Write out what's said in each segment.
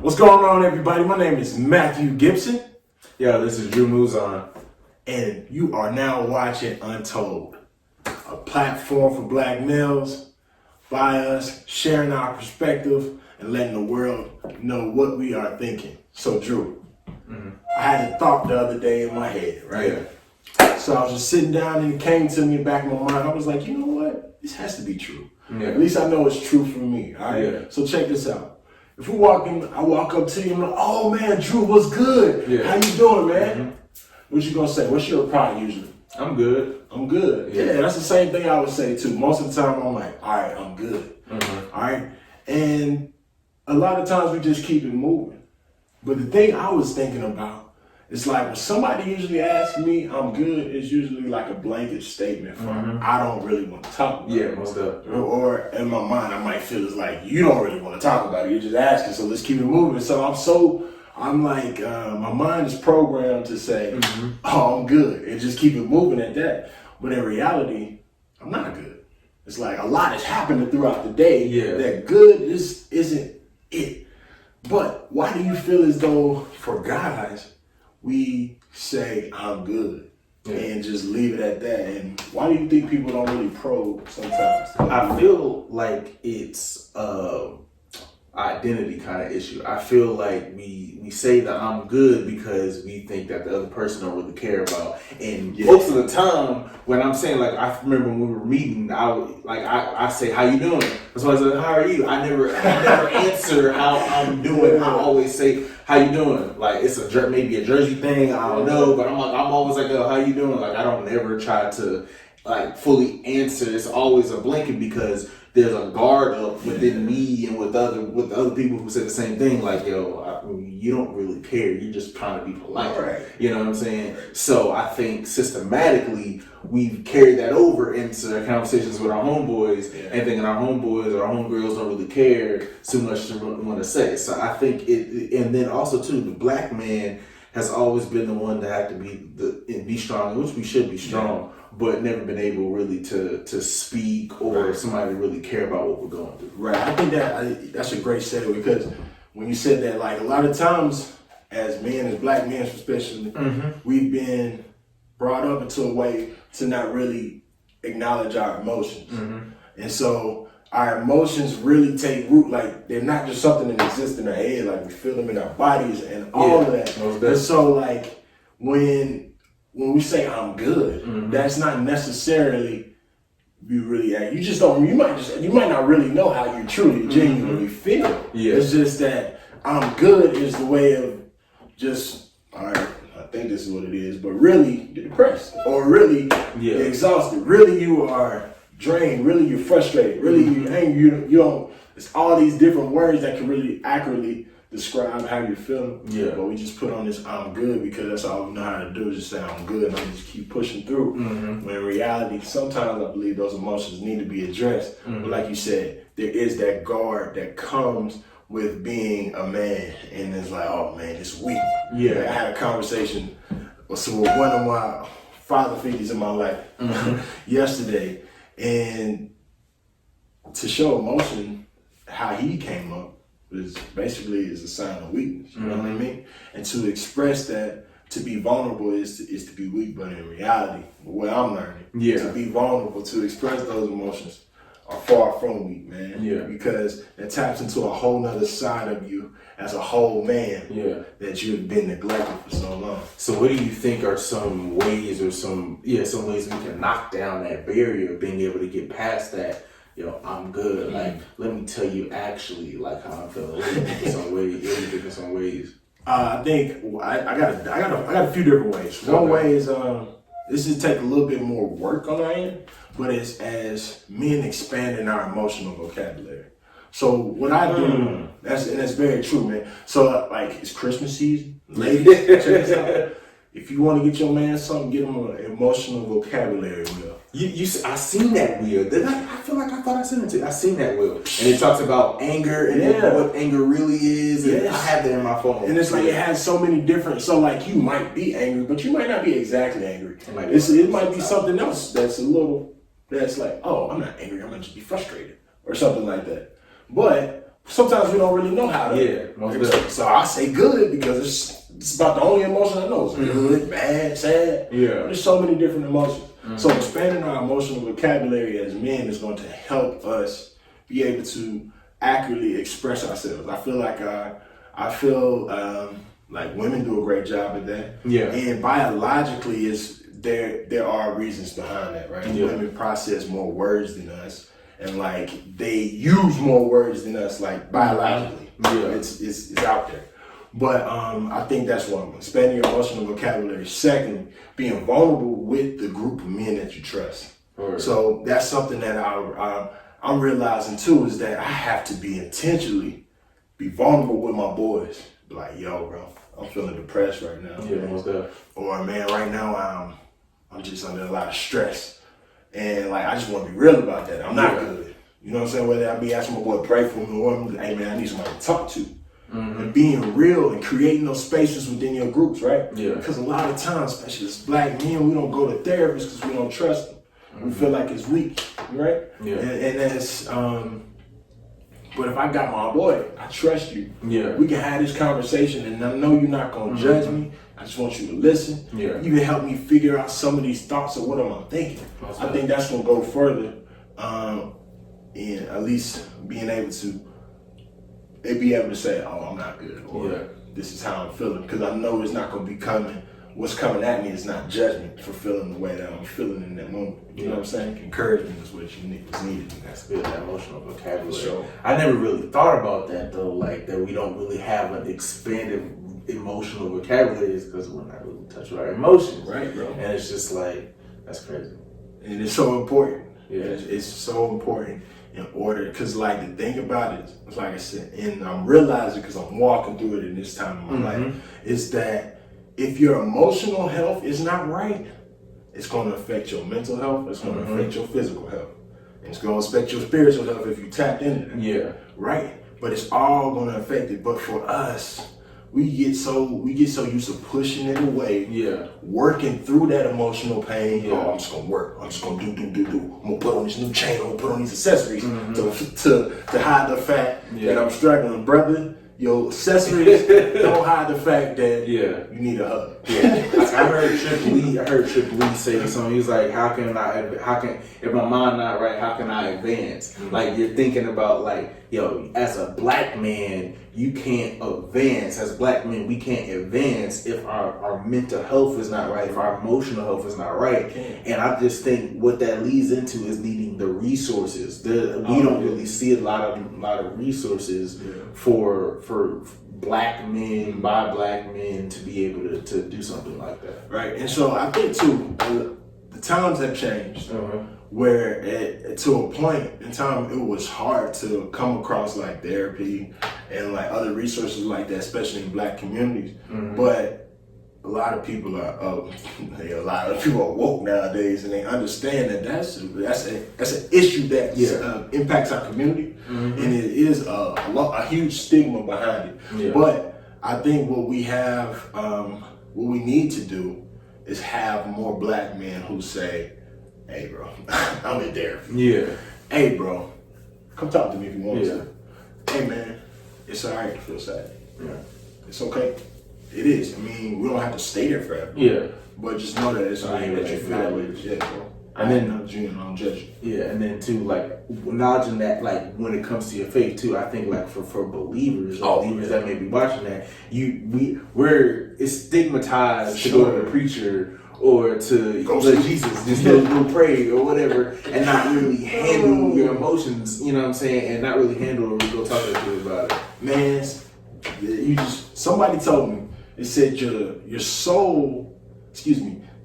What's going on, everybody? My name is Matthew Gibson. Yo, this is Drew Muzon. And you are now watching Untold, a platform for black males, by us, sharing our perspective and letting the world know what we are thinking. So, Drew, I had a thought the other day in my head, right? Yeah. So I was just sitting down and it came to me in the back of my mind. I was like, you know what? This has to be true. Yeah. At least I know it's true for me, all right? Yeah. So check this out. If we walk in, I walk up to you and I'm like, oh man, Drew, what's good? Yeah. How you doing, man? What you gonna say? What's your reply usually? I'm good. I'm good. Yeah, that's the same thing I would say too. Most of the time I'm like, all right, I'm good. All right. And a lot of times we just keep it moving. But the thing I was thinking about is like when somebody usually asks me I'm good, it's usually like a blanket statement for I don't really want to talk about it. Yeah, most of it. Or in my mind I might feel it's like you don't really want to talk about it. You're just asking, so let's keep it moving. So I'm like, my mind is programmed to say, oh, I'm good, and just keep it moving at that. But in reality, I'm not good. It's like a lot is happening throughout the day that good isn't it. But why do you feel as though, for guys, we say, I'm good, and just leave it at that? And why do you think people don't really probe sometimes? I feel like it's identity kind of issue. I feel like we say that I'm good because we think that the other person don't really care about. And most of the time, when I'm saying, like, I remember when we were meeting, I say, how you doing? That's why I said, how are you? I never answer how I'm doing. I always say, how you doing? Like, it's maybe a Jersey thing, I don't know, but I'm always like, oh, how you doing? Like, I don't ever try to like fully answer. It's always a blinking because there's a guard up within me and with the other people who say the same thing. Like, yo, you don't really care. You're just trying to be polite. Right. You know what I'm saying? So I think systematically we've carried that over into conversations with our homeboys and thinking our homeboys or our homegirls don't really care too much to want to say. So I think and then also too, the black man has always been the one that had to be strong, which we should be strong. But never been able really to speak or somebody really care about what we're going through. Right. I think that's a great setup because when you said that, like a lot of times as men, as black men especially, we've been brought up into a way to not really acknowledge our emotions. And so our emotions really take root, like they're not just something that exists in our head, like we feel them in our bodies and all of that. And so like when we say I'm good, that's not necessarily you really act. You just don't. You might not really know how you truly, genuinely feel. Yeah. It's just that I'm good is the way of just all right. I think this is what it is, but really you're depressed or really you're exhausted. Really you are drained. Really you're frustrated. Really you're angry. You don't. It's all these different words that can really accurately describe how you're feeling, but we just put on this I'm good because that's all we know how to do is just say I'm good and I'm just keep pushing through. When in reality, sometimes I believe those emotions need to be addressed. But like you said, there is that guard that comes with being a man, and it's like, oh man, it's weak. I had a conversation with one of my father figures in my life yesterday, and to show emotion, how he came up is basically is a sign of weakness. You know what I mean? And to express that, to be vulnerable is to be weak. But in reality, what I'm learning, to be vulnerable, to express those emotions, are far from weak, man. Because it taps into a whole nother side of you as a whole man that you've been neglected for so long. So what do you think are some ways or some ways we can knock down that barrier of being able to get past that? Yo, I'm good. Like, let me tell you actually, like how I'm feeling. What do you think in some ways? I think I got a few different ways. One way is this is take a little bit more work on our end, but it's as men expanding our emotional vocabulary. So what I do, that's very true, man. So like it's Christmas season, ladies, check this out. If you want to get your man something, get him an emotional vocabulary wheel. I seen that wheel. I feel like I thought I seen it too. I seen that wheel, and it talks about anger and what anger really is. And I have that in my phone. And it's like it has so many different. So like you might be angry, but you might not be exactly angry. It might be something else that's like, oh, I'm not angry. I might just be frustrated or something like that. But sometimes we don't really know how to. Yeah, most definitely. So I say good because it's about the only emotion I know. It's good, bad, sad. Yeah. There's so many different emotions. So expanding our emotional vocabulary as men is going to help us be able to accurately express ourselves. I feel like like women do a great job at that. Yeah. And biologically, there are reasons behind that, right? Yeah. Women process more words than us, and like they use more words than us, like biologically. Yeah. It's out there. But I think that's one. Expanding your emotional vocabulary. Secondly, being vulnerable with the group of men that you trust. Right. So that's something that I'm realizing too, is that I have to be intentionally be vulnerable with my boys. Like, yo, bro, I'm feeling depressed right now. Yeah, most definitely. Or man, right now I'm just under a lot of stress, and like I just want to be real about that. I'm not good. You know what I'm saying? Whether I be asking my boy to pray for me, or hey man, I need somebody to talk to. And being real and creating those spaces within your groups, right? Yeah. Because a lot of times, especially as black men, we don't go to therapists because we don't trust them. We feel like it's weak, right? Yeah. And that's, but if I got my boy, I trust you. Yeah. We can have this conversation, and I know you're not going to judge me. I just want you to listen. Yeah. You can help me figure out some of these thoughts of what am I thinking. I think that's going to go further in at least being able to be able to say, oh, I'm not good, or this is how I'm feeling, because I know it's not going to be coming. What's coming at me is not judgment for feeling the way that I'm feeling in that moment. You know what I'm saying? Encouragement is what was needed. That's good, that emotional vocabulary. Sure. I never really thought about that though, like that we don't really have an expanded emotional vocabulary is because we're not really touching our emotions. Right, bro. And it's just like, that's crazy. And it's so important. Yeah. It's so important in order, because like the thing about it, it's like I said, and I'm realizing because I'm walking through it in this time of my life, is that if your emotional health is not right, it's going to affect your mental health, it's going to affect your physical health, and it's going to affect your spiritual health if you tapped into that. Yeah. Right? But it's all going to affect it. But for us, we get so used to pushing it away, working through that emotional pain. Yeah. Oh, I'm just gonna work. I'm just gonna do. I'm gonna put on this new chain. I'm gonna put on these accessories to hide the fact that I'm struggling, brother. Your accessories don't hide the fact that you need a hug. I heard Triple E say something. He was like, how can if my mind not right, how can I advance? Like you're thinking about like, yo, as a black man, you can't advance. As black men, we can't advance if our mental health is not right, if our emotional health is not right. And I just think what that leads into is needing the resources. We don't really see a lot of resources for black men, by black men, to be able to do something like that. Right. And so I think too, the times have changed. Where to a point in time, it was hard to come across like therapy and like other resources like that, especially in black communities. But a lot of people are woke nowadays, and they understand that that's an issue that impacts our community, and it is a huge stigma behind it. But I think what we need to do is have more black men who say, hey, bro, I'm in therapy. Hey, bro, come talk to me if you want to. Hey, man, it's all right to feel sad. It's okay. It is. I mean, we don't have to stay there forever. But just know that it's all right that you feel that way. Bro. And then I'm judging. And then too, like acknowledging that, like when it comes to your faith too, I think like for believers that may be watching that, it's stigmatized to go to the preacher or to let Jesus just go pray or whatever, and not really handle your emotions, you know what I'm saying, and not really handle it or go talk to you about it. Man, somebody told me, it said your soul,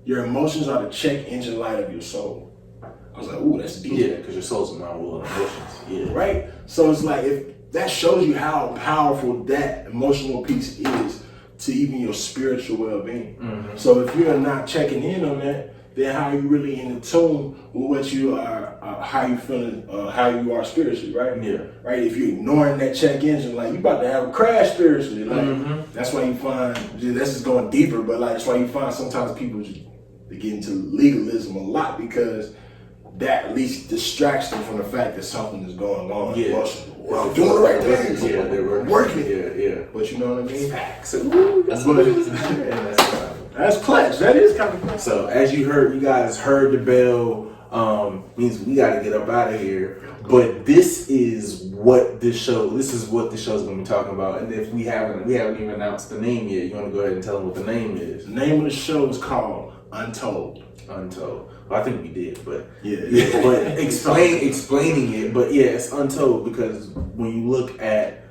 your emotions are the check engine light of your soul. I was like, ooh, that's deep. Because your soul's a mind, will, and emotions. Right? So it's like, if that shows you how powerful that emotional piece is to even your spiritual well-being. So if you're not checking in on that, then how are you really in tune with what you are, how you feeling, how you are spiritually, right? Right? If you're ignoring that check engine, like you about to have a crash spiritually. Like that's why you find, this is going deeper, but like that's why you find sometimes people they get into legalism a lot, because that at least distracts them from the fact that something is going on emotionally. well, I'm doing the right things. Yeah, they're working. Yeah. But you know what I mean? Facts. Ooh, That's clutch. That is kind of clutch. So as you guys heard the bell. Means we got to get up out of here. But this is what this show is going to be talking about. And if we haven't even announced the name yet, you want to go ahead and tell them what the name is? The name of the show is called UNTLD. Untold. Well, I think we did, but yeah. But explaining it. But yeah, it's untold because when you look at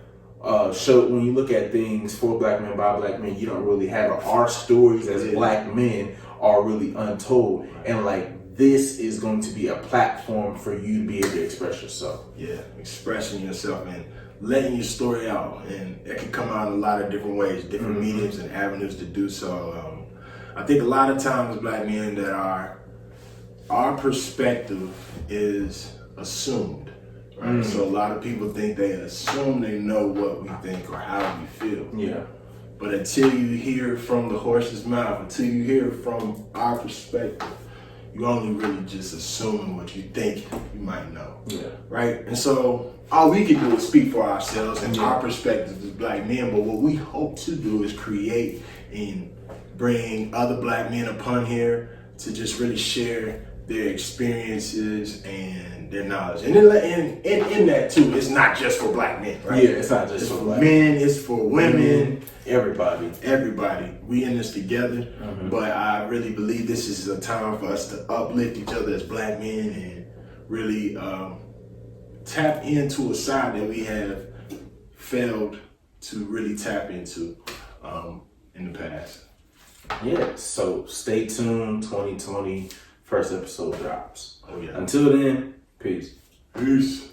things for black men by black men, you don't really have it. Our stories as black men are really untold, and like this is going to be a platform for you to be able to express yourself. Yeah, expressing yourself and letting your story out, and it can come out in a lot of different ways, different mediums and avenues to do so. I think a lot of times black men that our perspective is assumed, right? So a lot of people think they assume they know what we think or how we feel. Yeah. But until you hear from the horse's mouth, until you hear from our perspective, you only really just assuming what you think you might know. Yeah. Right? And so all we can do is speak for ourselves and our perspectives as black men, but what we hope to do is create and bring other black men upon here to just really share their experiences and their knowledge. And in that too, it's not just for black men, right? Yeah, it's not just for black men, it's for women. Everybody. We in this together. But I really believe this is a time for us to uplift each other as black men and really tap into a side that we have failed to really tap into in the past. Yeah, so stay tuned. 2020 first episode drops. Oh yeah. Until then, peace. Peace.